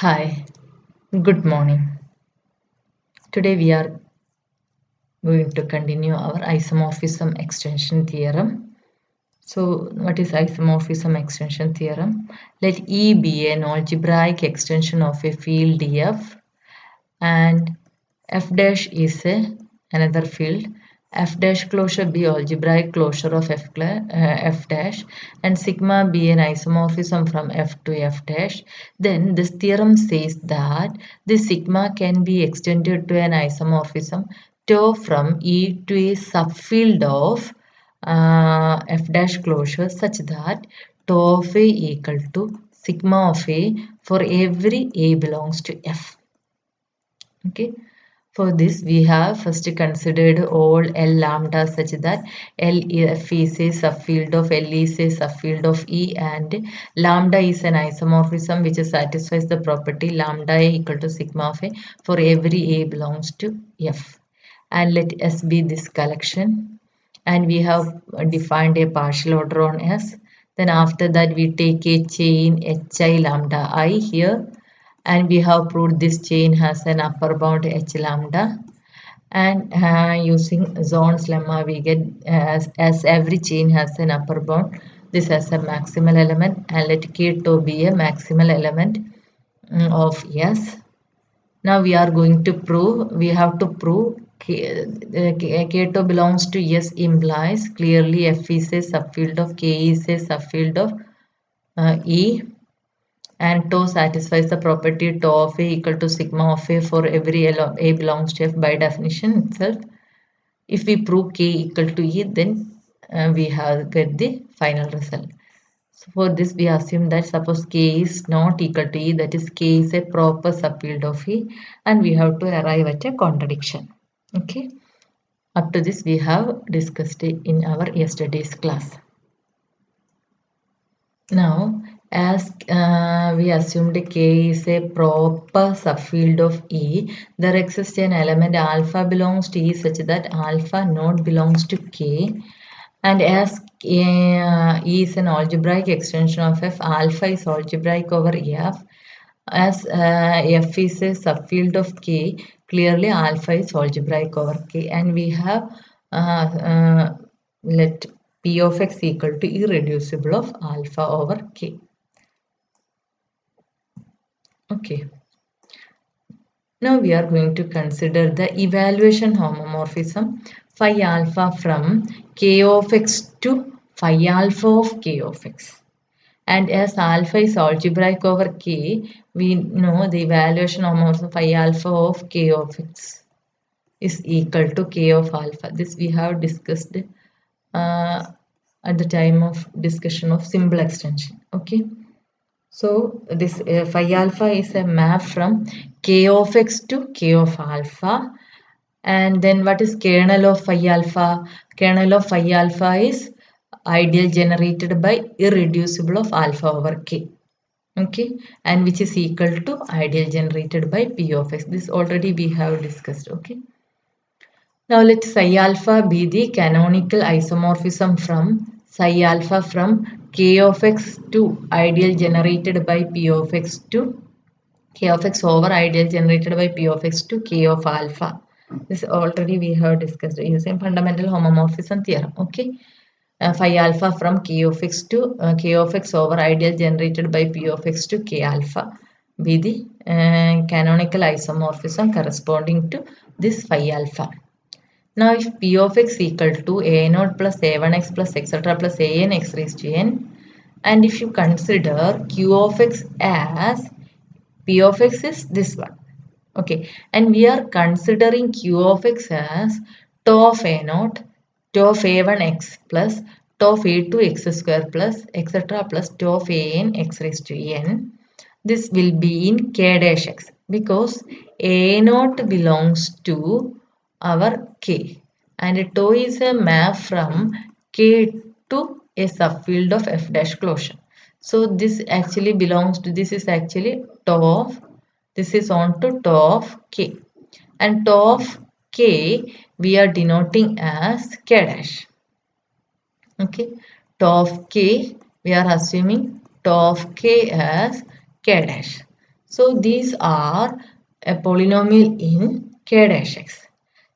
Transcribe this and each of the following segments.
Hi, good morning. Today we are going to continue our isomorphism extension theorem. So, what is isomorphism extension theorem? Let E be an algebraic extension of a field F, and F dash is another field. F dash closure be algebraic closure of F dash, and sigma be an isomorphism from F to F dash. Then this theorem says that the sigma can be extended to an isomorphism tau from E to a subfield of F dash closure such that tau of A equal to sigma of A for every A belongs to F. Okay, for this we have first considered all L lambda such that F is a subfield of L is a subfield of E, and lambda is an isomorphism which satisfies the property lambda A equal to sigma of A for every A belongs to F. And let S be this collection, and we have defined a partial order on S. Then after that we take a chain hi lambda I here, and we have proved this chain has an upper bound h lambda, and using Zorn's lemma we get as every chain has an upper bound, this has a maximal element, and let k2 be a maximal element of S. Now we are going to prove, we have to prove K2 belongs to S implies clearly F is a subfield of K is a subfield of E, and tau satisfies the property tau of A equal to sigma of A for every L of A belongs to F by definition itself. If we prove K equal to E, then we have get the final result. So for this we assume that suppose K is not equal to E, that is K is a proper subfield of E, and we have to arrive at a contradiction. Okay. Up to this we have discussed it in our yesterday's class. Now, as we assumed K is a proper subfield of E, there exists an element alpha belongs to E such that alpha not belongs to K. And as E is an algebraic extension of F, alpha is algebraic over F. As F is a subfield of K, clearly alpha is algebraic over K. And we have let P of X equal to irreducible of alpha over K. Okay. Now we are going to consider the evaluation homomorphism phi alpha from K of X to phi alpha of K of X. And as alpha is algebraic over K, we know the evaluation homomorphism phi alpha of K of X is equal to K of alpha. This we have discussed at the time of discussion of simple extension. Okay. So this phi alpha is a map from K of X to K of alpha. And then what is kernel of phi alpha? Kernel of phi alpha is ideal generated by irreducible of alpha over K. Okay, and which is equal to ideal generated by P of X. This already we have discussed. Okay. Now let psi alpha be the canonical isomorphism from psi alpha from K of X to ideal generated by P of X to K of X over ideal generated by P of X to K of alpha. This already we have discussed using fundamental homomorphism theorem. Okay. Phi alpha from K of X to K of X over ideal generated by P of X to K alpha be the canonical isomorphism corresponding to this phi alpha. Now, if P of X equal to A naught plus A1x plus etc. plus A n x raised to n, and if you consider Q of X as P of X is this one. Okay, and we are considering Q of X as tau of A naught, tau of A1x plus tau of A2x square plus etc. plus tau of An x raised to n. This will be in K dash x because A naught belongs to our K, and tau is a map from K to a subfield of F dash closure. So this actually belongs to, this is actually tau of, this is on to tau of K, and tau of K we are denoting as K dash. Okay, tau of K we are assuming tau of K as K dash. So these are a polynomial in k dash x.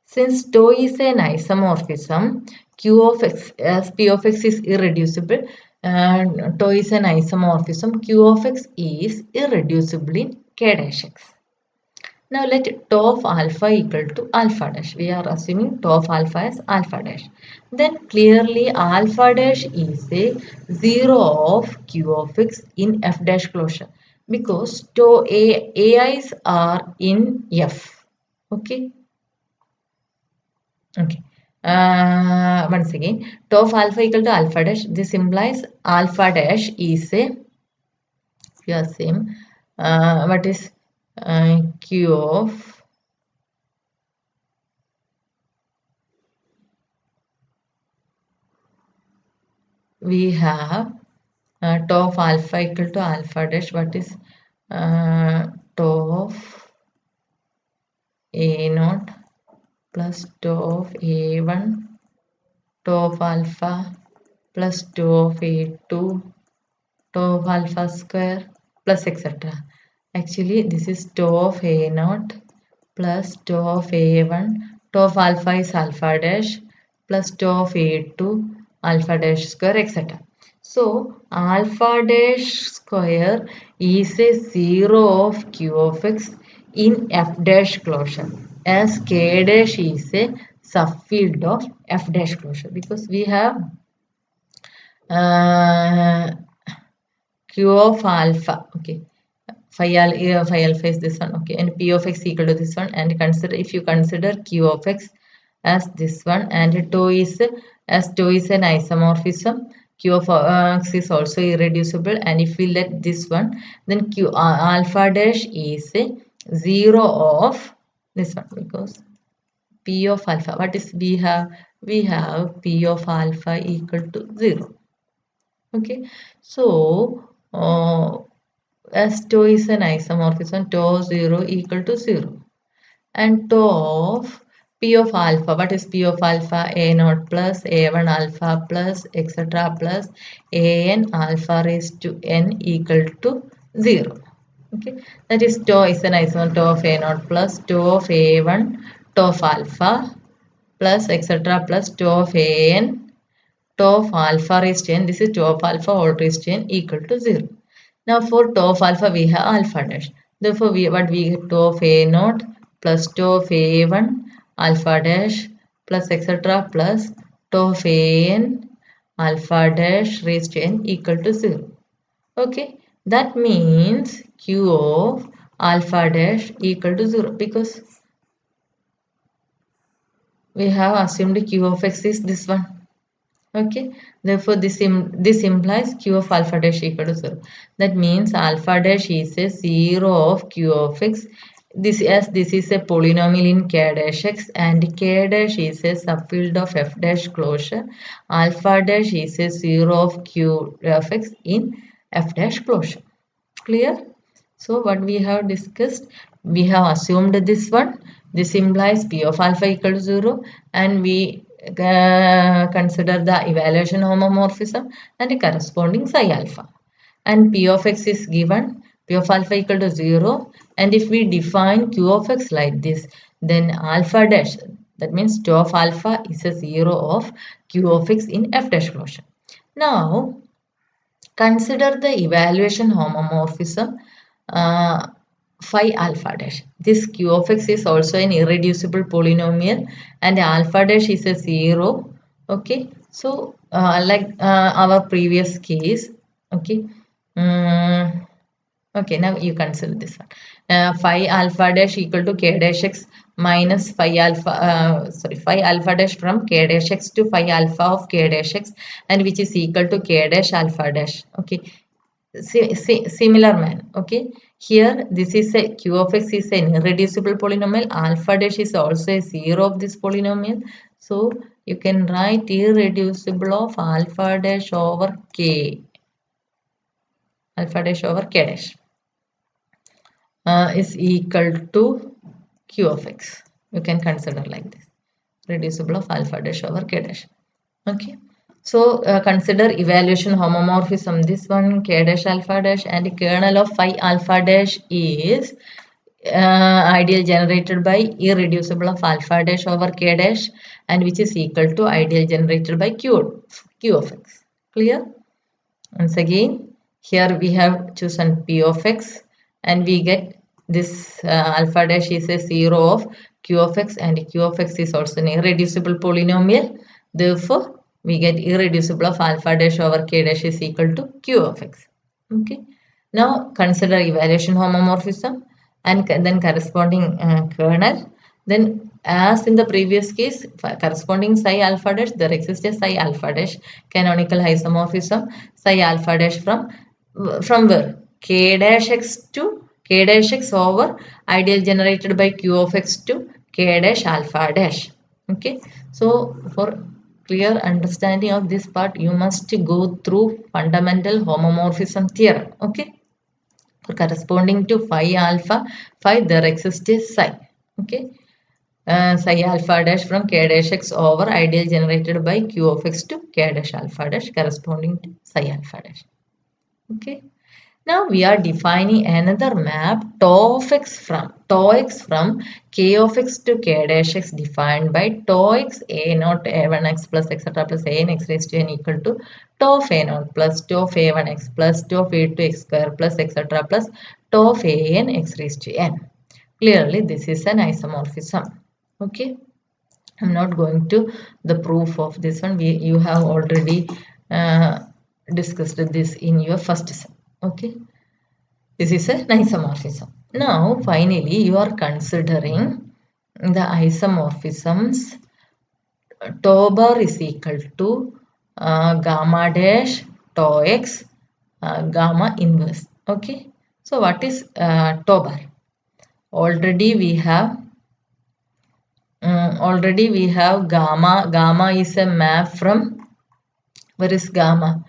Since tau is an isomorphism, q of x as p of x is irreducible, and tau is an isomorphism, q of x is irreducible in k dash x. Now let tau of alpha equal to alpha dash. We are assuming tau of alpha as alpha dash. Then clearly alpha dash is a 0 of q of x in f dash closure because tau ai's are in f. Okay. Okay. Once again, tau of alpha equal to alpha dash. This implies alpha dash is a, we are same. What is q of we have tau of alpha equal to alpha dash. What is tau of a naught plus tau of a1, tau of alpha plus tau of a2, tau of alpha square plus etc. Actually this is tau of a naught plus tau of a1, tau of alpha is alpha dash plus tau of a2 alpha dash square etc. So alpha dash square is a 0 of q of x in f dash closure as k dash is a subfield of f dash closure because we have uh, q of alpha. Okay, phi alpha is this one. Okay, and p of x equal to this one, and consider, if you consider q of x as this one and tau is, as tau is an isomorphism, q of x is also irreducible, and if we let this one, then q alpha dash is a 0 of this one because p of alpha, what is we have p of alpha equal to 0. Okay, so as tau is an isomorphism, tau 0 equal to 0, and tau of p of alpha, what is p of alpha? A naught plus a1 alpha plus etc plus an alpha raised to n equal to 0. Okay, that is tau is an isomorphism, tau of a naught plus tau of a1 tau of alpha plus etc plus tau of an tau of alpha raised to n, this is tau of alpha whole raised to n equal to 0. Now for tau of alpha we have alpha dash. Therefore we get tau of a naught plus tau of a1 alpha dash plus etc plus tau of an alpha dash raised to n equal to 0. Okay, that means q of alpha dash equal to 0 because we have assumed q of x is this one. Okay, therefore this implies q of alpha dash equal to 0. That means alpha dash is a 0 of q of x. This, as this is a polynomial in k dash x and k dash is a subfield of f dash closure, alpha dash is a 0 of q of x in f dash closure. Clear? So what we have discussed, we have assumed this one. This implies p of alpha equal to 0, and we consider the evaluation homomorphism and the corresponding psi alpha. And p of x is given, p of alpha equal to 0. And if we define q of x like this, then alpha dash, that means tau of alpha is a 0 of q of x in f dash closure. Now consider the evaluation homomorphism phi alpha dash. This q of x is also an irreducible polynomial and alpha dash is a 0. Okay, so like our previous case. Okay, okay, now you consider this one. Phi alpha dash equal to k dash x minus phi alpha, phi alpha dash from k dash x to phi alpha of k dash x, and which is equal to k dash alpha dash. Okay, similar man. Okay, here this is a q of x is an irreducible polynomial. Alpha dash is also a 0 of this polynomial. So you can write irreducible of alpha dash over k, alpha dash over k dash is equal to q of x. You can consider like this, reducible of alpha dash over k dash. Okay, So consider evaluation homomorphism. This one k dash alpha dash and kernel of phi alpha dash is ideal generated by irreducible of alpha dash over k dash, and which is equal to ideal generated by q of x. Clear? Once again, here we have chosen p of x and we get this alpha dash is a 0 of q of x, and q of x is also an irreducible polynomial. Therefore, we get irreducible of alpha dash over k dash is equal to q of x. Okay. Now consider evaluation homomorphism and then corresponding kernel. Then as in the previous case, corresponding psi alpha dash, there exists a psi alpha dash canonical isomorphism psi alpha dash from where? K dash x to k dash x over ideal generated by q of x to k dash alpha dash. Okay. So for clear understanding of this part, you must go through fundamental homomorphism theorem. Okay. For corresponding to phi alpha, phi there exists a psi. Okay. Psi alpha dash from k dash x over ideal generated by q of x to k dash alpha dash corresponding to psi alpha dash. Okay. Now we are defining another map tau x from k of x to k dash x defined by tau x a naught a1 x plus etc plus a n x raised to n equal to tau of a naught plus tau of a1 x plus tau of a2 x square plus etc plus tau of a n x raised to n. Clearly this is an isomorphism. Okay. I'm not going to the proof of this one. You have already discussed this in your first sem. Okay. This is an isomorphism. Now, finally, you are considering the isomorphisms. Tau bar is equal to gamma dash tau x gamma inverse. Okay. So, what is tau bar? Already we have gamma. Gamma is a map from, where is gamma?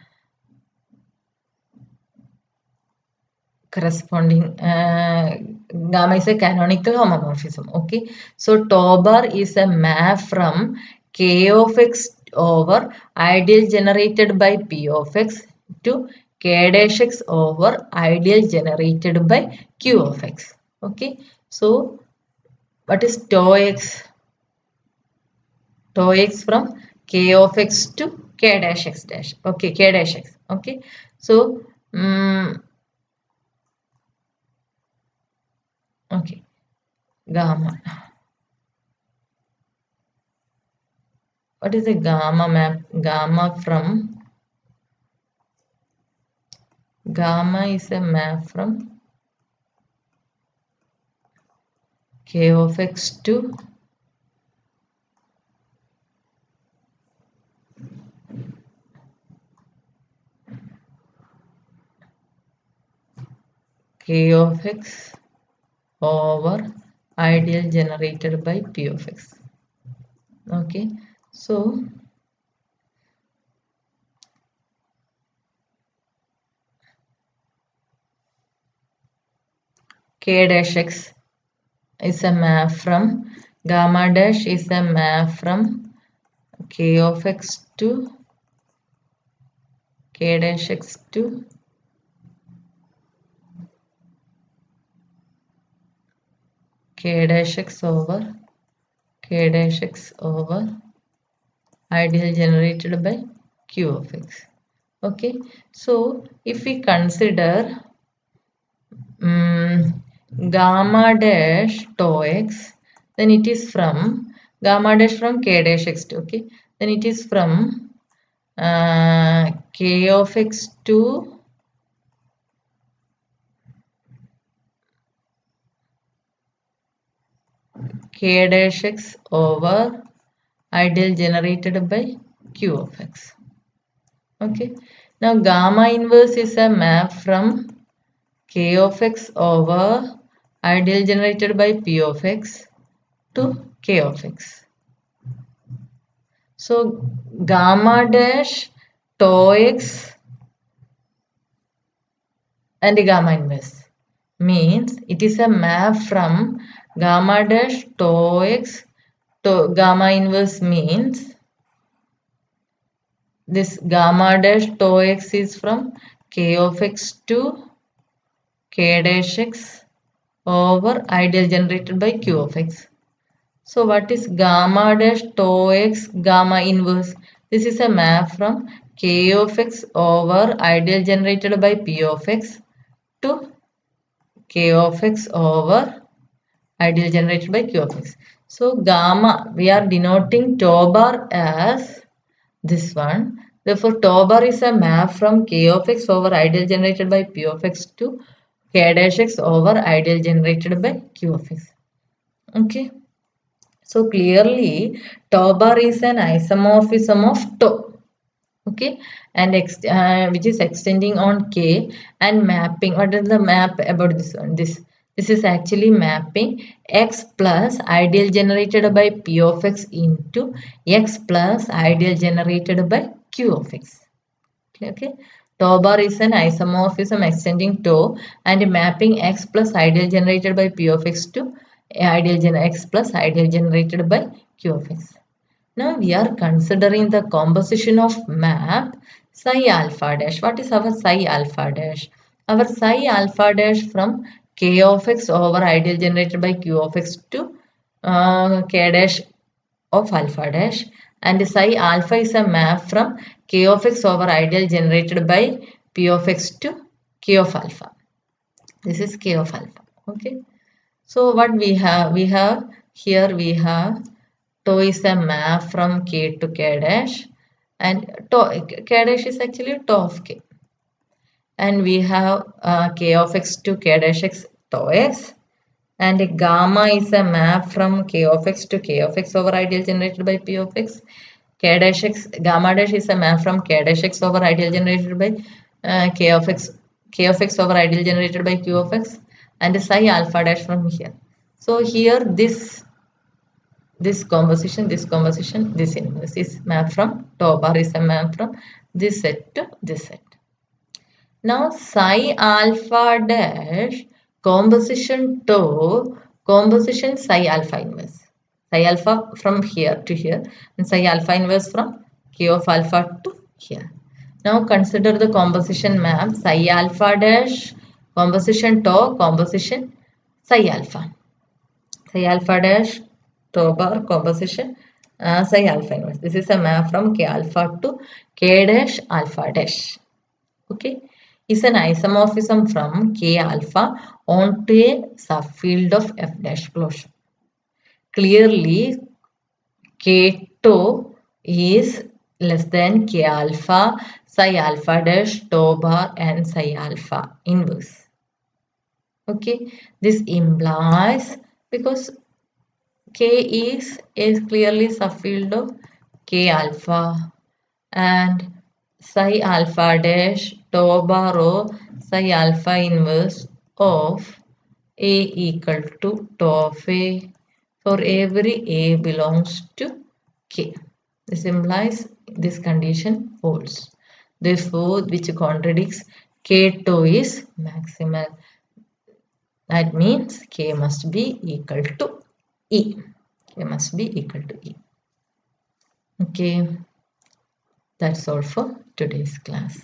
Corresponding gamma is a canonical homomorphism. Okay, so tau bar is a map from k of x over ideal generated by p of x to k dash x over ideal generated by q of x. Okay, so what is tau x? Tau x from k of x to k dash x dash. Okay, k dash x. Okay, so okay, gamma. What is the gamma map? Gamma is a map from k of x to k of x over ideal generated by p of x. Okay, so k dash x is a map from gamma dash is a map from k of x to k dash x to k dash x over k dash x over ideal generated by q of x. Okay, so if we consider gamma dash tau x, then it is from gamma dash from k dash x to, okay, then it is from k of x to k dash x over ideal generated by q of x. Okay, now gamma inverse is a map from k of x over ideal generated by p of x to k of x. So gamma dash tau x and gamma inverse means it is a map from gamma dash tau x to gamma inverse means this gamma dash tau x is from k of x to k dash x over ideal generated by q of x. So what is gamma dash tau x gamma inverse? This is a map from k of x over ideal generated by p of x to k of x over ideal generated by q of x. So gamma, we are denoting tau bar as this one. Therefore, tau bar is a map from k of x over ideal generated by p of x to k dash x over ideal generated by q of x. Okay. So clearly, tau bar is an isomorphism of tau. Okay, and which is extending on k and mapping. What is the map about this one? This is actually mapping x plus ideal generated by p of x into x plus ideal generated by q of x. Okay, tau bar is an isomorphism extending tau and mapping x plus ideal generated by p of x to x plus ideal generated by q of x. Now we are considering the composition of map psi alpha dash. What is our psi alpha dash? Our psi alpha dash from k of x over ideal generated by q of x to k dash of alpha dash, and psi alpha is a map from k of x over ideal generated by p of x to k of alpha. This is k of alpha. Okay. So what we have? We have tau is a map from k to k dash, and k dash is actually tau of k, and we have k of x to k dash x tau x, and gamma is a map from k of x to k of x over ideal generated by p of x. K dash x gamma dash is a map from k dash x over ideal generated by k of x over ideal generated by q of x, and psi alpha dash from here. So here this inverse is map from tau bar is a map from this set to this set. Now psi alpha dash composition tau composition psi alpha inverse. Psi alpha from here to here and psi alpha inverse from k of alpha to here. Now consider the composition map psi alpha dash composition tau composition psi alpha. Psi alpha dash tau bar composition psi alpha inverse. This is a map from k alpha to k dash alpha dash. Okay, is an isomorphism from k alpha onto a subfield of f dash closure. Clearly, k tau is less than k alpha, psi alpha dash, tau bar, and psi alpha inverse. Okay, this implies because k is clearly subfield of k alpha and psi alpha dash tau bar or psi alpha inverse of a equal to tau of a for every a belongs to k. This implies this condition holds. Therefore, which contradicts k tau is maximal. That means k must be equal to e. K must be equal to e. Okay. That's all for today's class.